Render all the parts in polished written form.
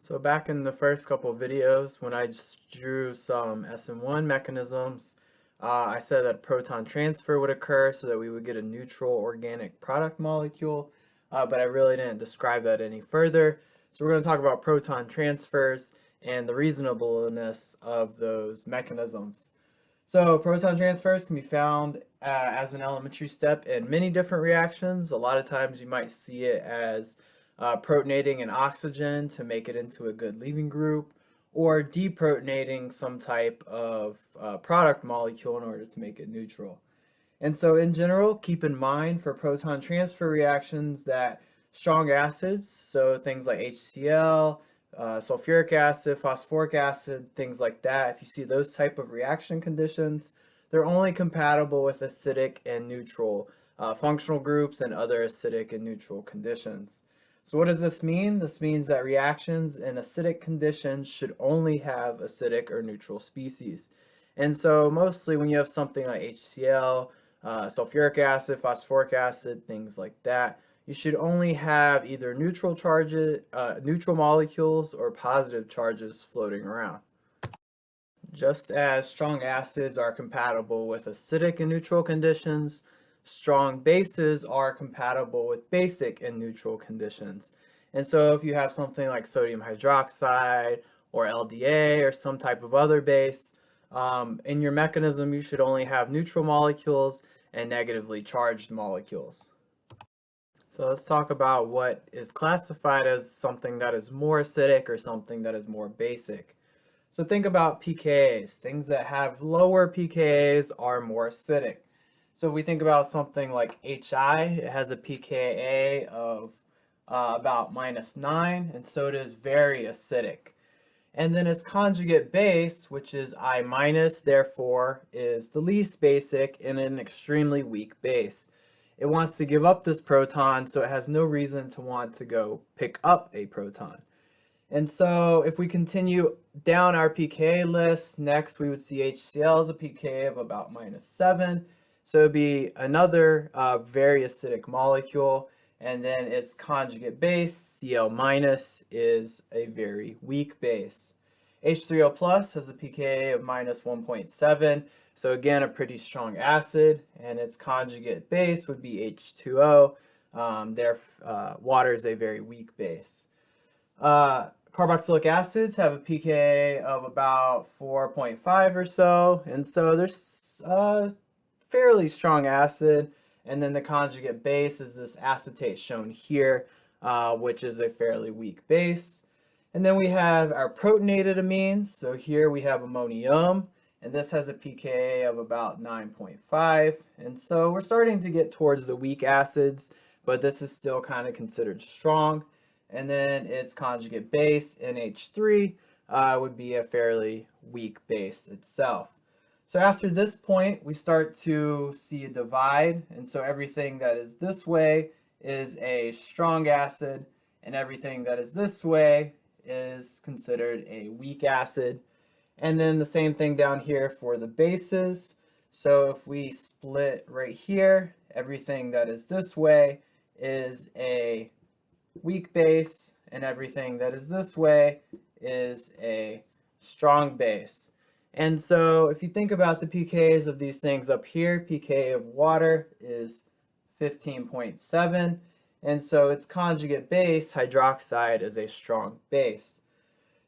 So back in the first couple videos, when I just drew some SN1 mechanisms, I said that proton transfer would occur so that we would get a neutral organic product molecule, but I really didn't describe that any further. So we're going to talk about proton transfers and the reasonableness of those mechanisms. So proton transfers can be found as an elementary step in many different reactions. A lot of times you might see it as protonating an oxygen to make it into a good leaving group, or deprotonating some type of product molecule in order to make it neutral. And so in general, keep in mind for proton transfer reactions that strong acids, so things like HCl, sulfuric acid, phosphoric acid, things like that, if you see those type of reaction conditions, they're only compatible with acidic and neutral functional groups and other acidic and neutral conditions. So what does this mean? This means that reactions in acidic conditions should only have acidic or neutral species. And so mostly when you have something like HCl, sulfuric acid, phosphoric acid, things like that, you should only have either neutral charges, neutral molecules or positive charges floating around. Just as strong acids are compatible with acidic and neutral conditions, strong bases are compatible with basic and neutral conditions. And so if you have something like sodium hydroxide or LDA or some type of other base, in your mechanism you should only have neutral molecules and negatively charged molecules. So let's talk about what is classified as something that is more acidic or something that is more basic. So think about pKa's. Things that have lower pKa's are more acidic. So if we think about something like HI, it has a pKa of about -9, and so it is very acidic. And then its conjugate base, which is I-, therefore is the least basic and an extremely weak base. It wants to give up this proton, so it has no reason to want to go pick up a proton. And so if we continue down our pKa list, next we would see HCl as a pKa of about -7. So it would be another very acidic molecule. And then its conjugate base, Cl- is a very weak base. H3O plus has a pKa of -1.7. So again, a pretty strong acid, and its conjugate base would be H2O. Water is a very weak base. Carboxylic acids have a pKa of about 4.5 or so, and so there's a fairly strong acid, and then the conjugate base is this acetate shown here, which is a fairly weak base. And then we have our protonated amines, so here we have ammonium, and this has a pKa of about 9.5, and so we're starting to get towards the weak acids, but this is still kind of considered strong. And then its conjugate base, NH3, would be a fairly weak base itself. So after this point, we start to see a divide, and so everything that is this way is a strong acid, and everything that is this way is considered a weak acid. And then the same thing down here for the bases. So if we split right here, everything that is this way is a weak base, and everything that is this way is a strong base. And so if you think about the pKa's of these things up here, pKa of water is 15.7, and so its conjugate base, hydroxide, is a strong base.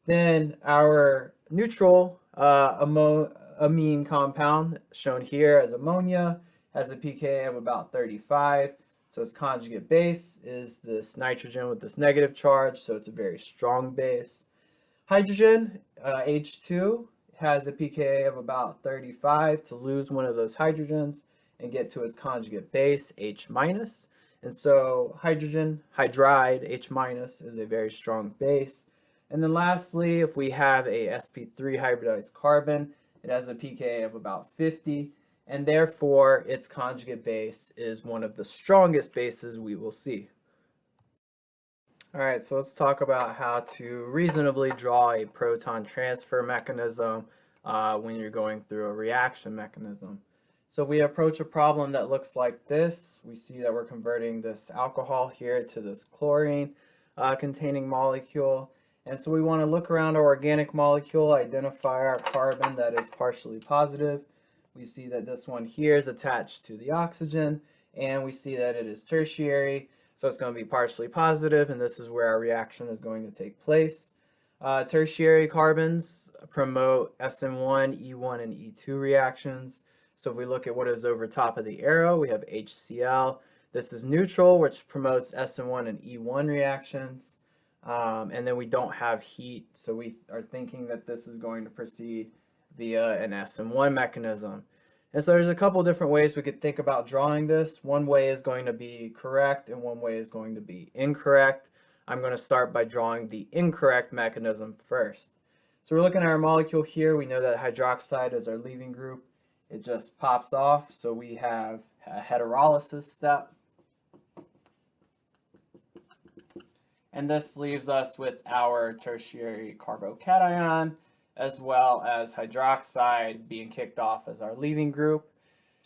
Then our neutral amine compound, shown here as ammonia, has a pKa of about 35. So its conjugate base is this nitrogen with this negative charge, so it's a very strong base. Hydrogen, H2, has a pKa of about 35 to lose one of those hydrogens and get to its conjugate base, H-. And so hydrogen, hydride, H- is a very strong base. And then lastly, if we have a sp3 hybridized carbon, it has a pKa of about 50. And therefore its conjugate base is one of the strongest bases we will see. All right, so let's talk about how to reasonably draw a proton transfer mechanism when you're going through a reaction mechanism. So if we approach a problem that looks like this, we see that we're converting this alcohol here to this chlorine containing molecule. And so we want to look around our organic molecule, identify our carbon that is partially positive. We see that this one here is attached to the oxygen, and we see that it is tertiary, so it's going to be partially positive, and this is where our reaction is going to take place. Tertiary carbons promote SN1, E1, and E2 reactions. So if we look at what is over top of the arrow, we have HCl. This is neutral, which promotes SN1 and E1 reactions. And then we don't have heat, so we are thinking that this is going to proceed via an SN1 mechanism. And so there's a couple different ways we could think about drawing this. One way is going to be correct, and one way is going to be incorrect. I'm going to start by drawing the incorrect mechanism first. So we're looking at our molecule here. We know that hydroxide is our leaving group. It just pops off, so we have a heterolysis step. And this leaves us with our tertiary carbocation, as well as hydroxide being kicked off as our leaving group.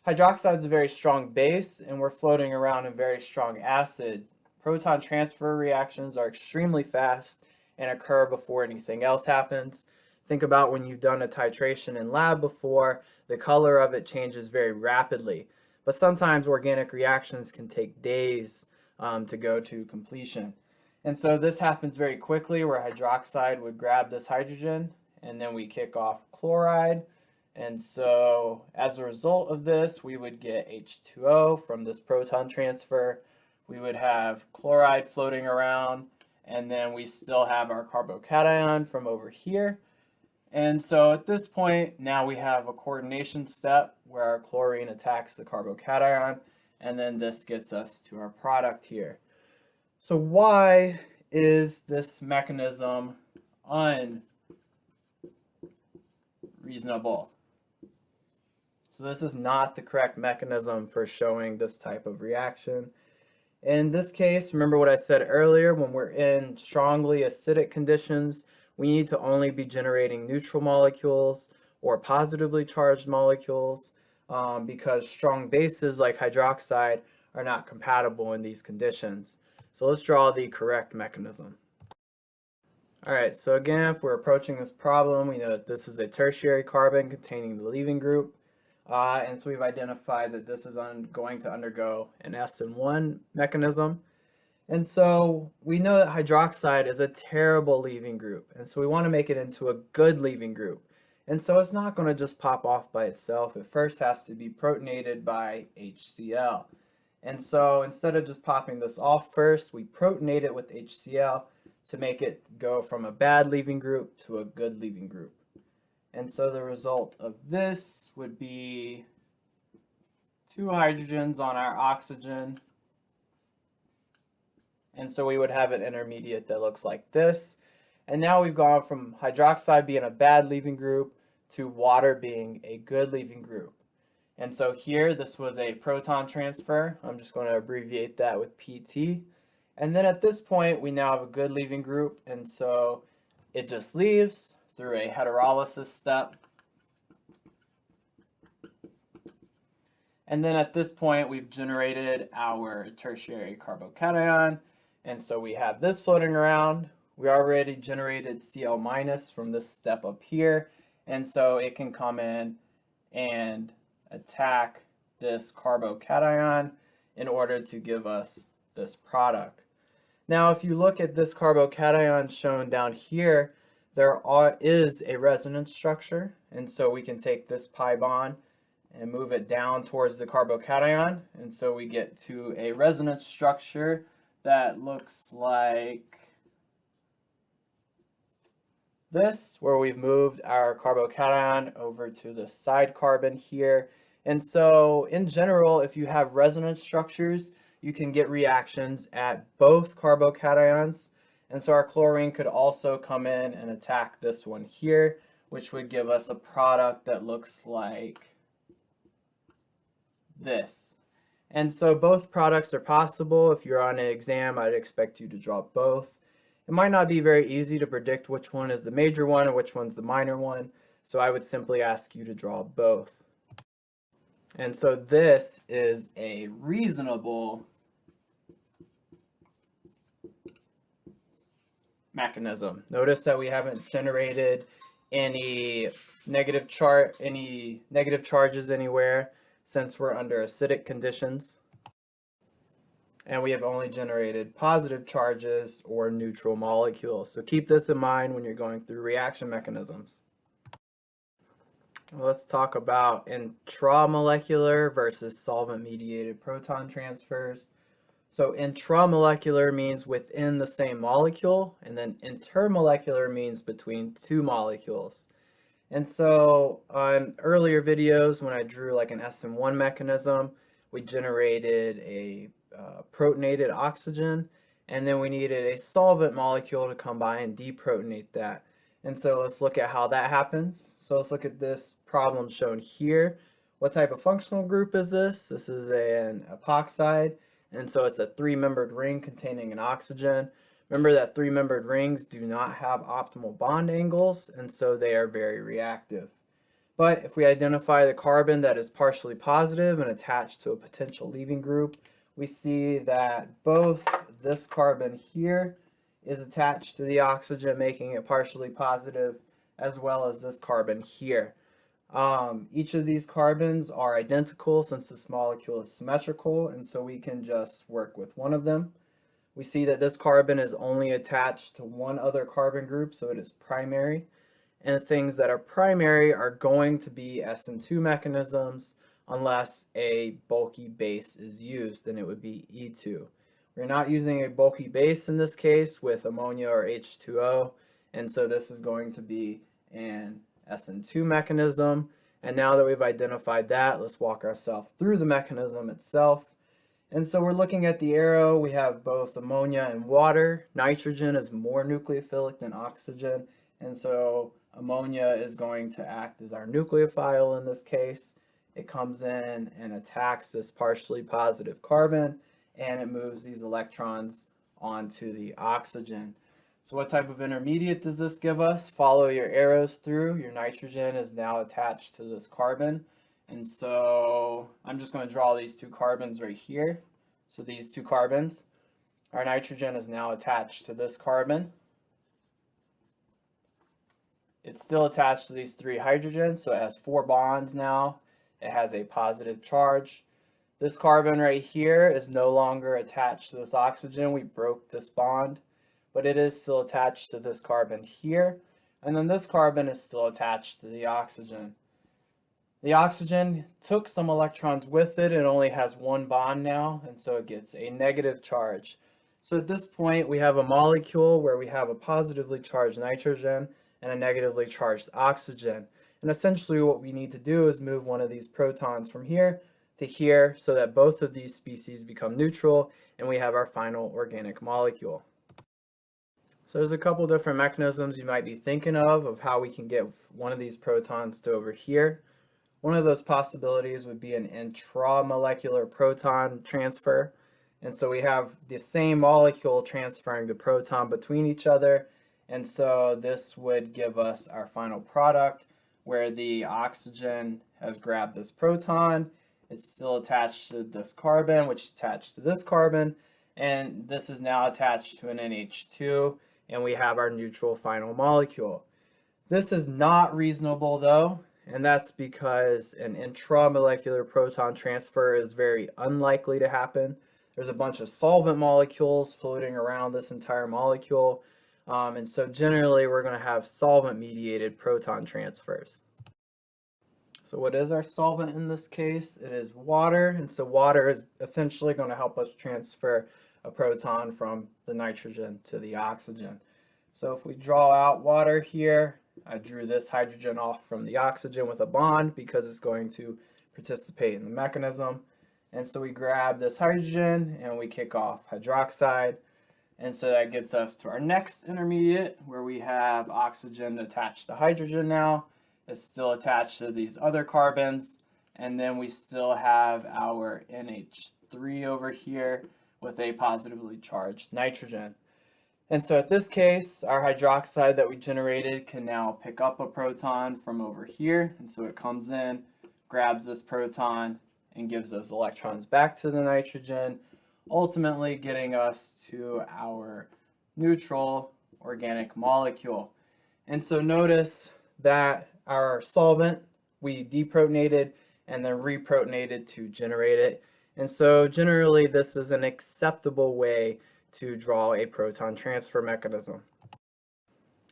Hydroxide is a very strong base, and we're floating around in very strong acid. Proton transfer reactions are extremely fast and occur before anything else happens. Think about when you've done a titration in lab before, the color of it changes very rapidly. But sometimes organic reactions can take days to go to completion. And so this happens very quickly, where hydroxide would grab this hydrogen, and then we kick off chloride. And so as a result of this, we would get H2O from this proton transfer. We would have chloride floating around, and then we still have our carbocation from over here. And so at this point, now we have a coordination step where our chlorine attacks the carbocation, and then this gets us to our product here. So why is this mechanism unreasonable? So this is not the correct mechanism for showing this type of reaction. In this case, remember what I said earlier, when we're in strongly acidic conditions, we need to only be generating neutral molecules or positively charged molecules because strong bases like hydroxide are not compatible in these conditions. So let's draw the correct mechanism. All right, so again, if we're approaching this problem, we know that this is a tertiary carbon containing the leaving group. And so we've identified that this is going to undergo an SN1 mechanism. And so we know that hydroxide is a terrible leaving group. And so we want to make it into a good leaving group. And so it's not going to just pop off by itself. It first has to be protonated by HCl. And so instead of just popping this off first, we protonate it with HCl to make it go from a bad leaving group to a good leaving group. And so the result of this would be 2 hydrogens on our oxygen. And so we would have an intermediate that looks like this. And now we've gone from hydroxide being a bad leaving group to water being a good leaving group. And so here, this was a proton transfer. I'm just going to abbreviate that with PT. And then at this point, we now have a good leaving group. And so it just leaves through a heterolysis step. And then at this point, we've generated our tertiary carbocation. And so we have this floating around. We already generated Cl- from this step up here. And so it can come in and attack this carbocation in order to give us this product. Now, if you look at this carbocation shown down here, there is a resonance structure. And so we can take this pi bond and move it down towards the carbocation. And so we get to a resonance structure that looks like this, where we've moved our carbocation over to the side carbon here. And so in general, if you have resonance structures, you can get reactions at both carbocations. And so our chlorine could also come in and attack this one here, which would give us a product that looks like this. And so both products are possible. If you're on an exam, I'd expect you to draw both. It might not be very easy to predict which one is the major one and which one's the minor one, so I would simply ask you to draw both. And so this is a reasonable mechanism. Notice that we haven't generated any negative charges anywhere since we're under acidic conditions. And we have only generated positive charges or neutral molecules. So keep this in mind when you're going through reaction mechanisms. Let's talk about intramolecular versus solvent-mediated proton transfers. So intramolecular means within the same molecule, and then intermolecular means between two molecules. And so on earlier videos, when I drew like an SN1 mechanism, we generated a protonated oxygen, and then we needed a solvent molecule to come by and deprotonate that. And so let's look at how that happens. So let's look at this problem shown here. What type of functional group is this? This is an epoxide, and so it's a three-membered ring containing an oxygen. Remember that three-membered rings do not have optimal bond angles, and so they are very reactive. But if we identify the carbon that is partially positive and attached to a potential leaving group, we see that both this carbon here is attached to the oxygen, making it partially positive, as well as this carbon here. Each of these carbons are identical since this molecule is symmetrical, and so we can just work with one of them. We see that this carbon is only attached to one other carbon group, so it is primary. And things that are primary are going to be SN2 mechanisms unless a bulky base is used, then it would be E2. We're not using a bulky base in this case with ammonia or H2O, and so this is going to be an SN2 mechanism. And now that we've identified that, let's walk ourselves through the mechanism itself. And so we're looking at the arrow. We have both ammonia and water. Nitrogen is more nucleophilic than oxygen, and so ammonia is going to act as our nucleophile in this case. It comes in and attacks this partially positive carbon, and it moves these electrons onto the oxygen. So what type of intermediate does this give us? Follow your arrows through. Your nitrogen is now attached to this carbon. And so I'm just going to draw these two carbons right here. So these two carbons, our nitrogen is now attached to this carbon. It's still attached to these three hydrogens, so it has 4 bonds now. It has a positive charge. This carbon right here is no longer attached to this oxygen. We broke this bond, but it is still attached to this carbon here. And then this carbon is still attached to the oxygen. The oxygen took some electrons with it. It only has 1 bond now, and so it gets a negative charge. So at this point, we have a molecule where we have a positively charged nitrogen and a negatively charged oxygen. And essentially what we need to do is move one of these protons from here to here so that both of these species become neutral and we have our final organic molecule. So there's a couple different mechanisms you might be thinking of how we can get one of these protons to over here. One of those possibilities would be an intramolecular proton transfer. And so we have the same molecule transferring the proton between each other. And so this would give us our final product where the oxygen has grabbed this proton. It's still attached to this carbon, which is attached to this carbon. And this is now attached to an NH2. And we have our neutral final molecule. This is not reasonable though, and that's because an intramolecular proton transfer is very unlikely to happen. There's a bunch of solvent molecules floating around this entire molecule, and so generally we're going to have solvent-mediated proton transfers. So what is our solvent in this case? It is water, and so water is essentially going to help us transfer a proton from the nitrogen to the oxygen. So if we draw out water here, I drew this hydrogen off from the oxygen with a bond because it's going to participate in the mechanism. And so we grab this hydrogen and we kick off hydroxide. And so that gets us to our next intermediate where we have oxygen attached to hydrogen now. It's still attached to these other carbons. And then we still have our NH3 over here with a positively charged nitrogen. And so at this case, our hydroxide that we generated can now pick up a proton from over here. And so it comes in, grabs this proton, and gives those electrons back to the nitrogen, ultimately getting us to our neutral organic molecule. And so notice that our solvent, we deprotonated and then reprotonated to generate it. And so generally this is an acceptable way to draw a proton transfer mechanism.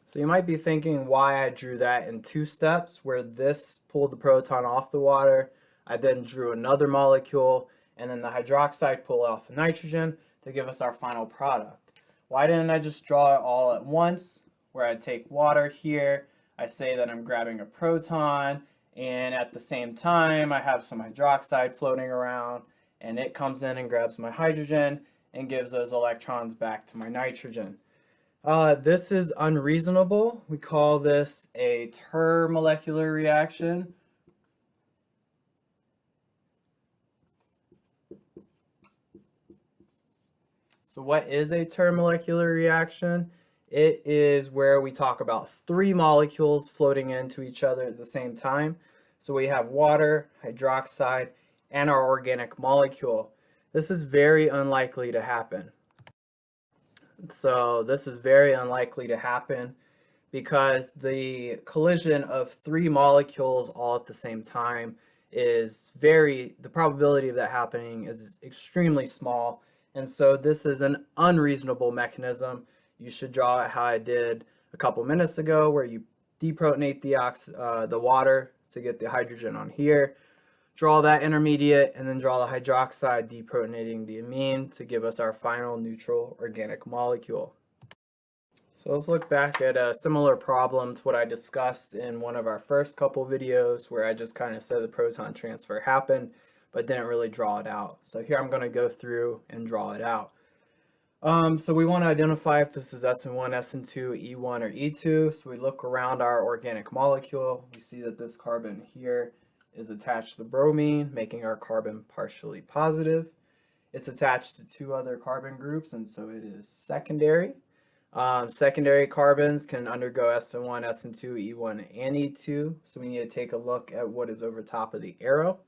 So you might be thinking why I drew that in two steps, where this pulled the proton off the water, I then drew another molecule, and then the hydroxide pulled off the nitrogen to give us our final product. Why didn't I just draw it all at once, where I take water here, I say that I'm grabbing a proton, and at the same time I have some hydroxide floating around, and it comes in and grabs my hydrogen and gives those electrons back to my nitrogen. This is unreasonable. We call this a termolecular reaction. So what is a termolecular reaction? It is where we talk about three molecules floating into each other at the same time. So we have water, hydroxide, and our organic molecule. This is very unlikely to happen. So this is very unlikely to happen because the collision of three molecules all at the same time the probability of that happening is extremely small. And so this is an unreasonable mechanism. You should draw it how I did a couple minutes ago, where you deprotonate the water to get the hydrogen on here, draw that intermediate, and then draw the hydroxide deprotonating the amine to give us our final neutral organic molecule. So let's look back at a similar problem to what I discussed in one of our first couple videos, where I just kind of said the proton transfer happened but didn't really draw it out. So here I'm going to go through and draw it out. So we want to identify if this is SN1, SN2, E1, or E2. So we look around our organic molecule. We see that this carbon here is attached to the bromine, making our carbon partially positive. It's attached to two other carbon groups, and so it is secondary. Secondary carbons can undergo SN1, SN2, E1, and E2. So we need to take a look at what is over top of the arrow.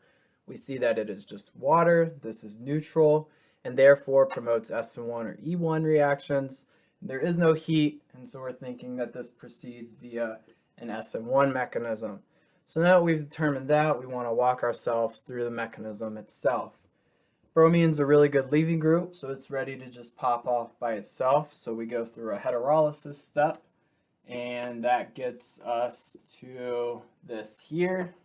We see that it is just water. This is neutral, and therefore promotes SN1 or E1 reactions. There is no heat, and so we're thinking that this proceeds via an SN1 mechanism. So now that we've determined that, we want to walk ourselves through the mechanism itself. Bromine's a really good leaving group, so it's ready to just pop off by itself. So we go through a heterolysis step, and that gets us to this here.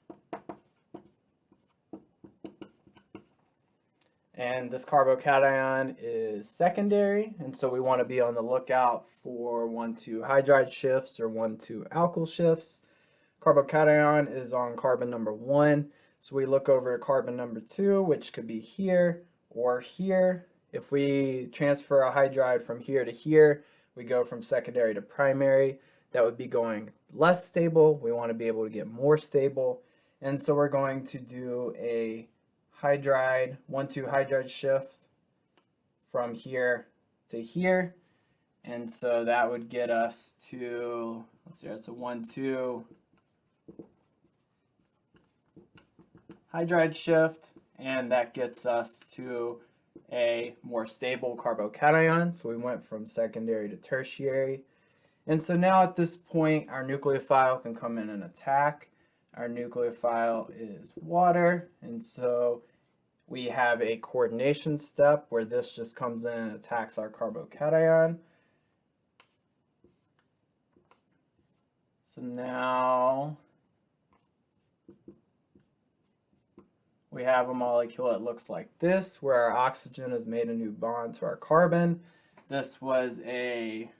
And this carbocation is secondary, and so we want to be on the lookout for 1,2 hydride shifts or 1,2 alkyl shifts. Carbocation is on carbon number 1, so we look over carbon number 2, which could be here or here. If we transfer a hydride from here to here, we go from secondary to primary. That would be going less stable. We want to be able to get more stable, and so we're going to do a 1,2 hydride shift from here to here, and so that would get us to, let's see, it's a 1,2 hydride shift, and that gets us to a more stable carbocation. So we went from secondary to tertiary, and so now at this point our nucleophile can come in and attack. Our nucleophile is water, and so we have a coordination step where this just comes in and attacks our carbocation. So now we have a molecule that looks like this, where our oxygen has made a new bond to our carbon. This was a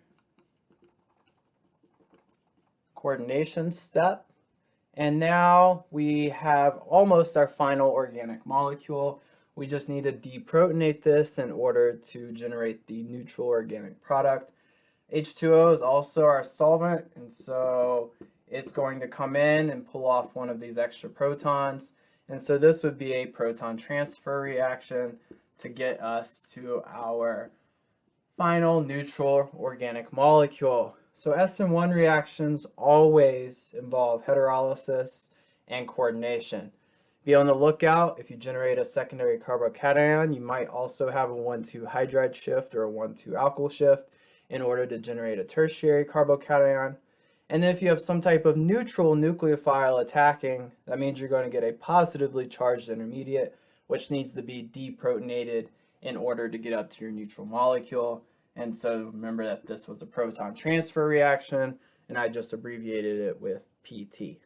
coordination step. And now we have almost our final organic molecule. We just need to deprotonate this in order to generate the neutral organic product. H2O is also our solvent, and so it's going to come in and pull off one of these extra protons. And so this would be a proton transfer reaction to get us to our final neutral organic molecule. So SN1 reactions always involve heterolysis and coordination. Be on the lookout. If you generate a secondary carbocation, you might also have a 1,2 hydride shift or a 1,2 alkyl shift, in order to generate a tertiary carbocation. And then if you have some type of neutral nucleophile attacking, that means you're going to get a positively charged intermediate, which needs to be deprotonated in order to get up to your neutral molecule. And so remember that this was a proton transfer reaction, and I just abbreviated it with PT.